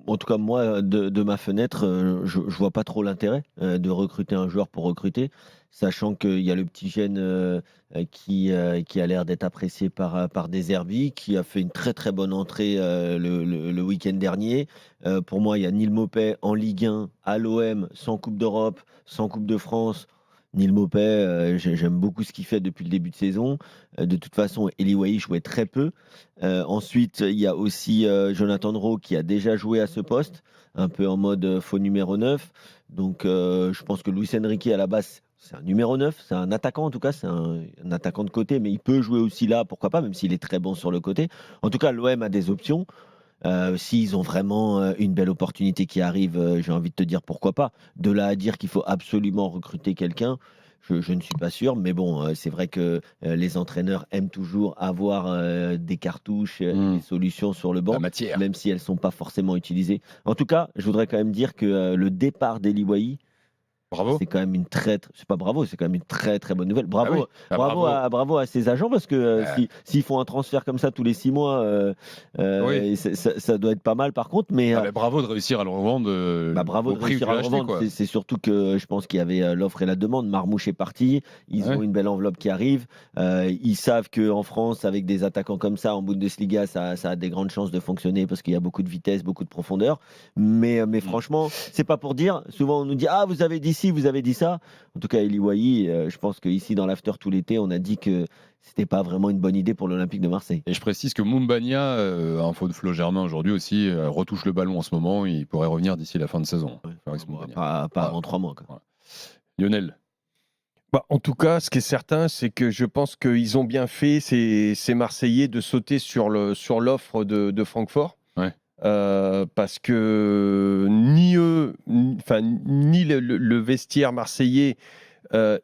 en tout cas, moi, de ma fenêtre, je vois pas trop l'intérêt, de recruter un joueur pour recruter, sachant qu'il y a le petit jeune, qui a l'air d'être apprécié par De Zerbi, qui a fait une très, très bonne entrée, le week-end dernier. Pour moi, il y a Neil Maupay en Ligue 1, à l'OM, sans coupe d'Europe, sans coupe de France. Neil Maupay, j'aime beaucoup ce qu'il fait depuis le début de saison. De toute façon, Eli Wahi jouait très peu. Ensuite, il y a aussi Jonathan Rowe qui a déjà joué à ce poste, un peu en mode faux numéro 9. Donc, je pense que Luis Enrique, à la base, c'est un numéro 9, c'est un attaquant en tout cas, c'est un attaquant de côté, mais il peut jouer aussi là, pourquoi pas, même s'il est très bon sur le côté. En tout cas, l'OM a des options. S'ils ont vraiment une belle opportunité qui arrive, j'ai envie de te dire pourquoi pas. De là à dire qu'il faut absolument recruter quelqu'un, je ne suis pas sûr. Mais bon, c'est vrai que les entraîneurs aiment toujours avoir des cartouches, des solutions sur le La banc, matière. même si elles ne sont pas forcément utilisées. En tout cas, je voudrais quand même dire que le départ d'Eli Wahi, Bravo. c'est quand même c'est pas bravo, c'est quand même une très très bonne nouvelle. Ah oui. Bravo. Bravo à ses agents parce que Euh, s'ils font un transfert comme ça tous les 6 mois, oui. et ça doit être pas mal par contre. Mais Non, mais bravo de réussir à le revendre bravo au de prix où réussir tu à l'as le acheté, revendre. quoi. C'est surtout que je pense qu'il y avait l'offre et la demande. Marmouche est parti, ils ont Ouais. une belle enveloppe qui arrive. Ils savent qu'en France, avec des attaquants comme ça, en Bundesliga, ça a des grandes chances de fonctionner parce qu'il y a beaucoup de vitesse, beaucoup de profondeur. Mais franchement, c'est pas pour dire. Souvent, on nous dit ah, vous avez dit ci, vous avez dit ça. En tout cas, Eli Wahi, je pense qu'ici, dans l'after tout l'été, on a dit que c'était pas vraiment une bonne idée pour l'Olympique de Marseille. Et je précise que Mumbagna, info de Flo Germain aujourd'hui aussi, retouche le ballon en ce moment. Il pourrait revenir d'ici la fin de saison. Ouais. Fabrice Bon, Mumbagna. pas avant 3 mois, quoi. Voilà. Lionel. Bah, en tout cas, ce qui est certain, c'est que je pense qu'ils ont bien fait, ces Marseillais, de sauter sur l'offre de Francfort. Ouais. Parce que ni eux, ni le vestiaire marseillais,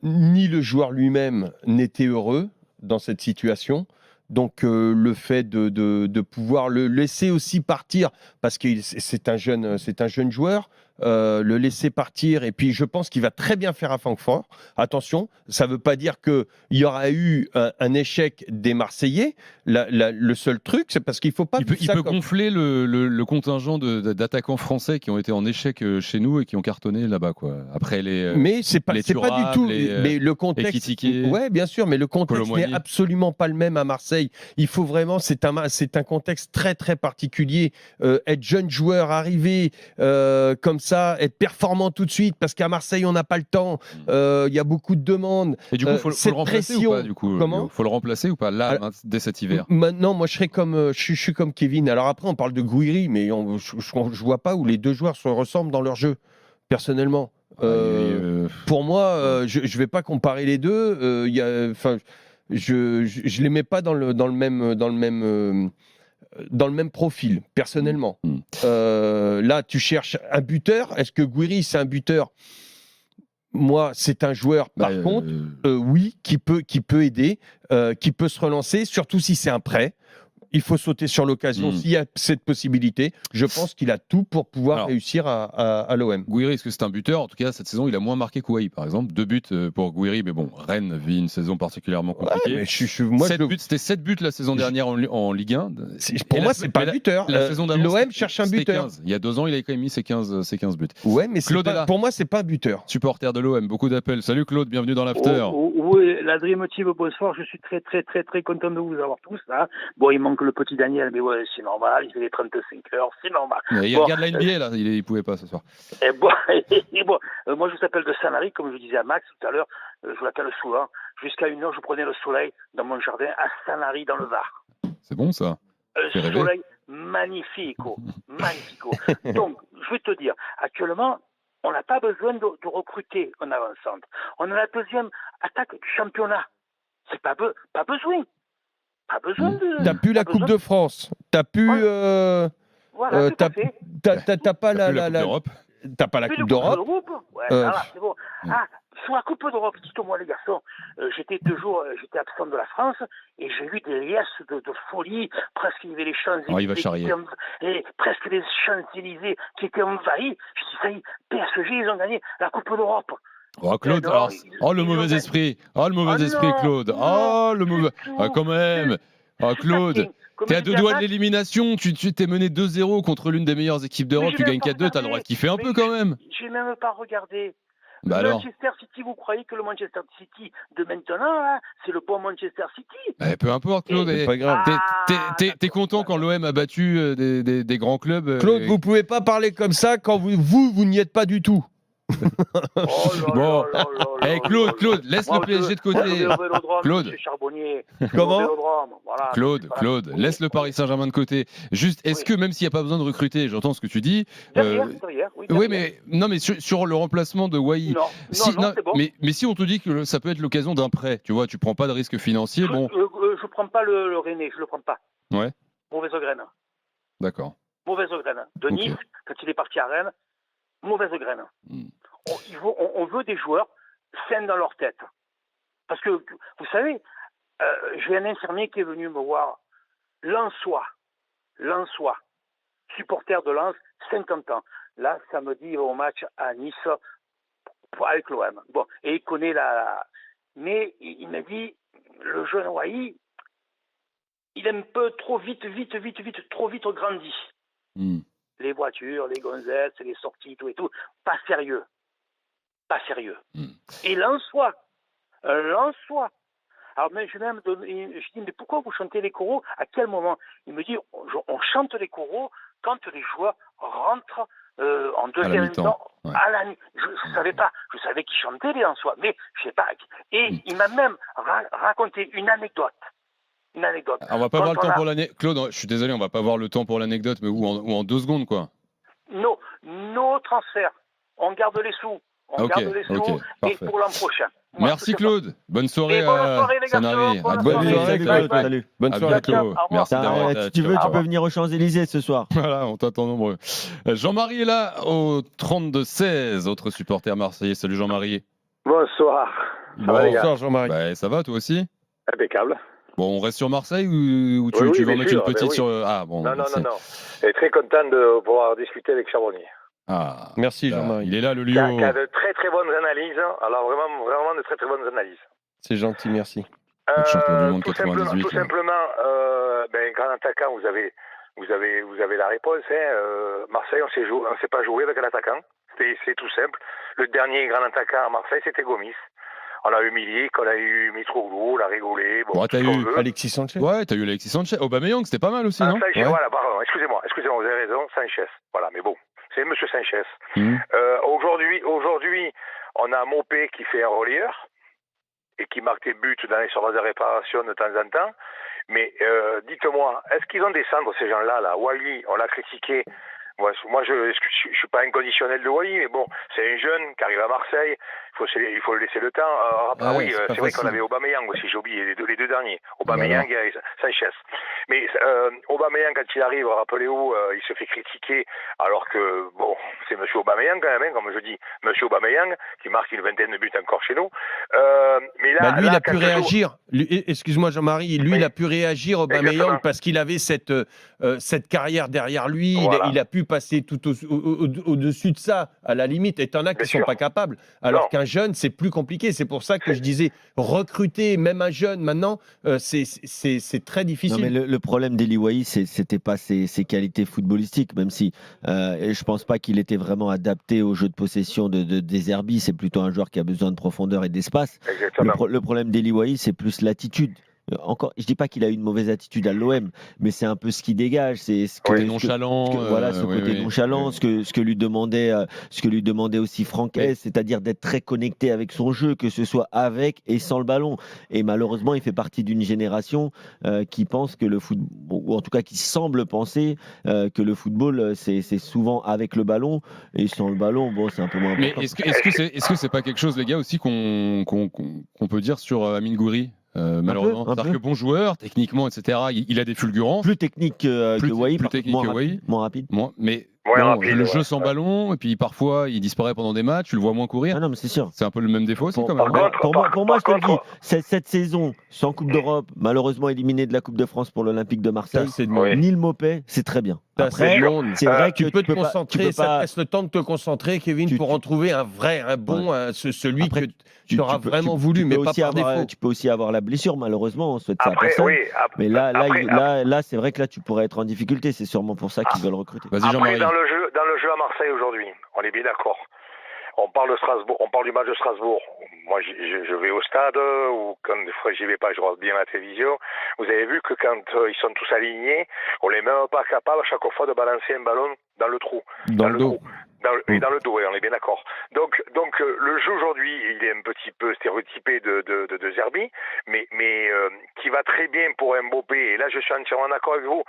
ni le joueur lui-même n'était heureux dans cette situation. Donc le fait de pouvoir le laisser aussi partir, parce que c'est un jeune joueur, le laisser partir, et puis je pense qu'il va très bien faire à Francfort. Attention, ça ne veut pas dire qu'il y aura eu un échec des Marseillais. Le seul truc, c'est parce qu'il ne faut pas... Il peut gonfler le contingent d'attaquants français qui ont été en échec chez nous et qui ont cartonné là-bas, quoi. Après mais c'est pas du tout. Mais le contexte, Ekitike, ouais, bien sûr, mais le contexte Kolo Muani. n'est absolument pas le même à Marseille. Il faut vraiment, c'est un contexte très très particulier. Être jeune joueur, arriver comme ça, être performant tout de suite, parce qu'à Marseille on n'a pas le temps. Il y a beaucoup de demandes. Et du coup, faut le remplacer ou pas, du coup, Comment ? faut le remplacer ou pas là, dès cet hiver? Maintenant, moi, je suis comme Kevin. Alors après, on parle de Gouiri, mais je vois pas où les deux joueurs se ressemblent dans leur jeu, personnellement. Pour moi, je vais pas comparer les deux. Je les mets pas dans le même profil, personnellement. Là, tu cherches un buteur. Est-ce que Gouiri, c'est un buteur ? Moi, c'est un joueur, par contre, oui, qui peut aider, qui peut se relancer, surtout si c'est un prêt. Il faut sauter sur l'occasion s'il y a cette possibilité. Je pense qu'il a tout pour pouvoir réussir à l'OM. Gouiri, est-ce que c'est un buteur ? En tout cas, cette saison, il a moins marqué qu'Ouahi, par exemple. 2 buts pour Gouiri, mais bon, Rennes vit une saison particulièrement compliquée. Ouais, C'était 7 buts la saison dernière en Ligue 1. Pour moi, c'est pas un buteur. L'OM cherche un buteur. 15. Il y a 2 ans, il avait quand même mis ses 15 buts. Ouais, mais pour moi, c'est pas un buteur. Supporter de l'OM, beaucoup d'appels. Salut Claude, bienvenue dans l'After. Oui, la Dream Team, bonsoir. Je suis très, très, très, très content de vous avoir tous. Hein. Bon, il manque le petit Daniel, mais ouais, c'est normal. Il fait les 35 heures, c'est normal. Il regarde la NBA, là. Il pouvait pas ce soir. Moi, je vous appelle de Sanary, comme je disais à Max tout à l'heure. Je l'appelle souvent. Jusqu'à 1h, je prenais le soleil dans mon jardin à Sanary, dans le Var. C'est bon, ça. Soleil magnifico. Donc, je vais te dire, actuellement, on n'a pas besoin de recruter un avant-centre. On a la deuxième attaque du championnat. C'est pas besoin. Pas besoin de. T'as plus la Coupe de France. T'as plus. Voilà, tout à fait. T'as pas la Coupe d'Europe. T'as pas la Coupe d'Europe. Ouais, voilà, c'est bon. Sur la Coupe d'Europe, dites-moi les garçons, j'étais absent de la France et j'ai eu des liesses de folie. Presque il y avait les Champs-Élysées. Presque les Champs-Élysées qui étaient envahis. Je dis ça y est, PSG, ils ont gagné la Coupe d'Europe. Oh Claude, le mauvais esprit. Oh le mauvais esprit, Claude. Oh le mauvais. Quand même. Oh Claude. T'es à 2 doigts de l'élimination, tu t'es mené 2-0 contre l'une des meilleures équipes d'Europe, tu gagnes 4-2, t'as le droit de kiffer un peu quand même. J'ai même pas regardé. Bah Manchester City, vous croyez que le Manchester City de maintenant, là, c'est le bon Manchester City? Peu importe, Claude. C'est pas grave. T'es content quand l'OM a battu des grands clubs Claude, vous pouvez pas parler comme ça quand vous n'y êtes pas du tout. Bon, Claude, laisse le PSG de côté. Claude, comment Claude, laisse le Paris Saint-Germain de côté. Juste, est-ce que même s'il n'y a pas besoin de recruter, j'entends ce que tu dis. Oui, mais non, mais sur le remplacement de Wai. Mais si on te dit que ça peut être l'occasion d'un prêt, tu vois, tu prends pas de risque financier, bon. Je prends pas le René, je le prends pas. Ouais. Mauvaise graine. D'accord. Mauvaise graine. De Nice, quand il est parti à Rennes, mauvaise graine. On veut des joueurs sains dans leur tête. Parce que, vous savez, j'ai un infirmier qui est venu me voir. Lensois, supporter de Lens, 50 ans. Là, samedi, au match à Nice avec l'OM. Bon, et il connaît Mais il m'a dit, le jeune Wai, il est un peu trop vite grandi. Les voitures, les gonzesses, les sorties, tout et tout. Pas sérieux. Et Lensois. Alors, je dis, mais pourquoi vous chantez les coraux? À quel moment? Il me dit, on chante les coraux quand les joueurs rentrent en deuxième mi-temps. Je savais pas. Je savais qu'ils chantaient les Lensois, mais je sais pas. Et il m'a même raconté une anecdote. On va pas avoir le temps pour l'anecdote. Claude, je suis désolé, on va pas avoir le temps pour l'anecdote, mais ou en 2 secondes, quoi. Nos transferts, on garde les sous. Et pour l'an prochain. Merci Claude, bonne soirée. Bonne soirée les gars. Bonne soirée Claude, salut. Bonne soirée Claude. Merci d'avoir été. Si tu veux, tu peux venir aux Champs-Élysées ce soir. Voilà, on t'attend nombreux. Jean-Marie est là au 32-16, autre supporter marseillais. Salut Jean-Marie. Bonsoir. Bonsoir Jean-Marie. Ça va toi aussi? Impeccable. Bon, on reste sur Marseille ou tu veux mettre une petite sur... Ah bon. Non. Je suis très content de pouvoir discuter avec Charbonnier. Ah, merci Jean-Marie. Il est là le lion. Qui a de très très bonnes analyses. Alors vraiment de très très bonnes analyses. C'est gentil, merci. Champion du monde tout 98. Tout simplement, grand attaquant, vous avez la réponse. Marseille, on ne sait pas jouer avec un attaquant. C'est tout simple. Le dernier grand attaquant à Marseille, c'était Gomis. On l'a humilié, quand on a eu Mitroglou, on l'a rigolé. Bon, t'as eu Alexis Sanchez. Ouais, t'as eu Alexis Sanchez. Aubameyang, c'était pas mal aussi, non? Sanchez, voilà, pardon, excusez-moi, vous avez raison, Sanchez. Voilà, mais bon, c'est Monsieur Sanchez. Aujourd'hui, on a Mopé qui fait un relieur et qui marque des buts dans les surfaces de réparation de temps en temps. Mais dites-moi, est-ce qu'ils ont des cendres, ces gens-là, là? Wally, on l'a critiqué. Moi, je suis pas inconditionnel de Wally, mais bon, c'est un jeune qui arrive à Marseille. Il faut laisser le temps. C'est vrai qu'on avait Aubameyang aussi, j'ai oublié les deux derniers. Aubameyang et Sanchez. Mais Aubameyang, quand il arrive, rappelez-vous, il se fait critiquer, alors que, bon, c'est Monsieur Aubameyang quand même, comme je dis, Monsieur Aubameyang, qui marque une 20aine de buts encore chez nous. Mais là, lui, il a pu réagir. Excuse-moi Jean-Marie, lui, il a pu réagir, Aubameyang, parce qu'il avait cette carrière derrière lui. Voilà. Il a pu passer tout au-dessus de ça, à la limite. Et t'en as qui ne sont pas capables. Alors qu'un jeune, c'est plus compliqué. C'est pour ça que je disais, recruter même un jeune maintenant, c'est très difficile. Non, mais le problème d'Eli Wai, c'était pas ses qualités footballistiques, même si je pense pas qu'il était vraiment adapté au jeu de possession de Deserbi. C'est plutôt un joueur qui a besoin de profondeur et d'espace. Le problème d'Eli Wai, c'est plus l'attitude. Encore, je dis pas qu'il a eu une mauvaise attitude à l'OM, mais c'est un peu ce qui dégage, c'est ce que nonchalant, ce côté nonchalant, ce que lui demandait aussi Franquès, c'est-à-dire d'être très connecté avec son jeu, que ce soit avec et sans le ballon. Et malheureusement, il fait partie d'une génération qui pense que le football, ou en tout cas qui semble penser que le football c'est souvent avec le ballon et sans le ballon, bon, c'est un peu moins important. Mais est-ce que c'est pas quelque chose, les gars, aussi qu'on peut dire sur Amine Gouiri? Malheureusement, c'est-à-dire que bon joueur, techniquement, etc. Il a des fulgurances. Plus technique que Wai, plus technique que Wai, moins rapide. Mais le jeu sans ballon, et puis parfois il disparaît pendant des matchs, tu le vois moins courir. Ah non, mais c'est sûr. C'est un peu le même défaut aussi quand même. Pour moi, je te le dis, cette saison sans Coupe d'Europe, malheureusement éliminé de la Coupe de France pour l'Olympique de Marseille, ni le Mopé, c'est très bien. Après, c'est vrai que tu peux te concentrer, ça te laisse le temps de te concentrer, Kevin, pour en trouver un bon, celui que tu auras vraiment voulu, mais pas par défaut. Tu peux aussi avoir la blessure, malheureusement, on souhaite ça à personne. Mais là, c'est vrai que là, tu pourrais être en difficulté. C'est sûrement pour ça qu'ils veulent recruter. Vas-y, Jean-Marie. Dans le jeu à Marseille aujourd'hui, on est bien d'accord. On parle de Strasbourg, on parle du match de Strasbourg. Moi, je vais au stade, ou quand des fois j'y vais pas, je regarde bien la télévision. Vous avez vu que quand ils sont tous alignés, on n'est même pas capable à chaque fois de balancer un ballon dans le trou. Dans le dos. Dans le dos, on est bien d'accord. Donc le jeu aujourd'hui, il est un petit peu stéréotypé de Zerbi, mais qui va très bien pour Mbappé. Et là, je suis entièrement d'accord avec vous.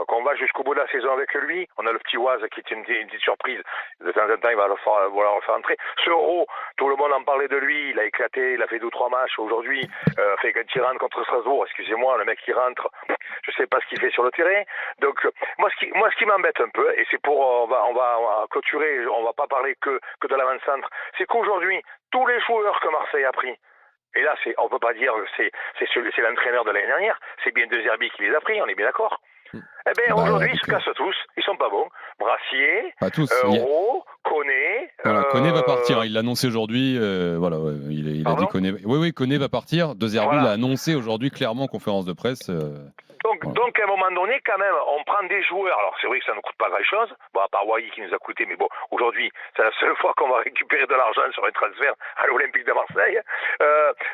Qu'on va jusqu'au bout de la saison avec lui. On a le petit Oise qui est une petite surprise. De temps en temps, il va le faire entrer. Soro, tout le monde en parlait de lui. Il a éclaté, il a fait 2 ou 3 matchs aujourd'hui. Quand il rentre contre Strasbourg, excusez-moi, le mec qui rentre, je sais pas ce qu'il fait sur le terrain. Donc moi, ce qui m'embête un peu, et c'est pour on va clôturer. On va pas parler que de l'avant-centre, c'est qu'aujourd'hui, tous les joueurs que Marseille a pris, et là, on peut pas dire que c'est l'entraîneur de l'année dernière, c'est bien De Zerbi qui les a pris, on est bien d'accord. Eh bien, aujourd'hui, ils se cassent tous, ils sont pas bons. Brassier, Euro, Koné... Koné va partir, il l'a annoncé aujourd'hui, il a dit Koné... Oui, Koné va partir, De Zerbi l'a annoncé aujourd'hui clairement en conférence de presse... Donc, à un moment donné, quand même, on prend des joueurs. Alors, c'est vrai que ça ne coûte pas grand-chose. Bon, à part Wai qui nous a coûté, mais bon, aujourd'hui, c'est la seule fois qu'on va récupérer de l'argent sur un transfert à l'Olympique de Marseille.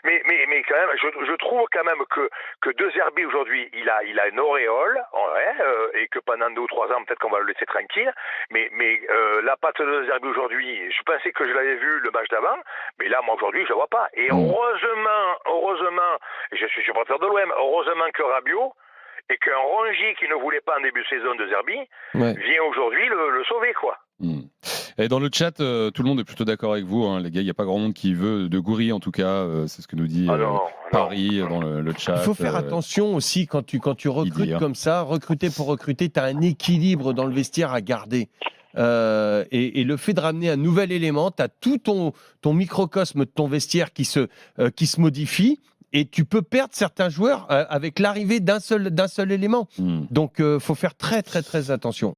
Mais quand même, je trouve quand même que De Zerbi aujourd'hui, il a une auréole, et que pendant 2 ou 3 ans, peut-être qu'on va le laisser tranquille. Mais la patte de De Zerbi aujourd'hui, je pensais que je l'avais vu le match d'avant, mais là, moi, aujourd'hui, je la vois pas. Et heureusement, je suis supporter de l'OM, heureusement que Rabiot, et qu'un Rongier qui ne voulait pas en début de saison De Zerbi vient aujourd'hui le sauver, quoi. Et dans le chat, tout le monde est plutôt d'accord avec vous, hein, les gars. Il n'y a pas grand monde qui veut de Goury, en tout cas. C'est ce que nous dit Paris dans le chat. Il faut faire attention aussi quand tu recrutes comme ça. Recruter pour recruter, tu as un équilibre dans le vestiaire à garder. Et le fait de ramener un nouvel élément, tu as tout ton microcosme de ton vestiaire qui se modifie. Et tu peux perdre certains joueurs avec l'arrivée d'un seul élément. Donc, faut faire très, très, très attention.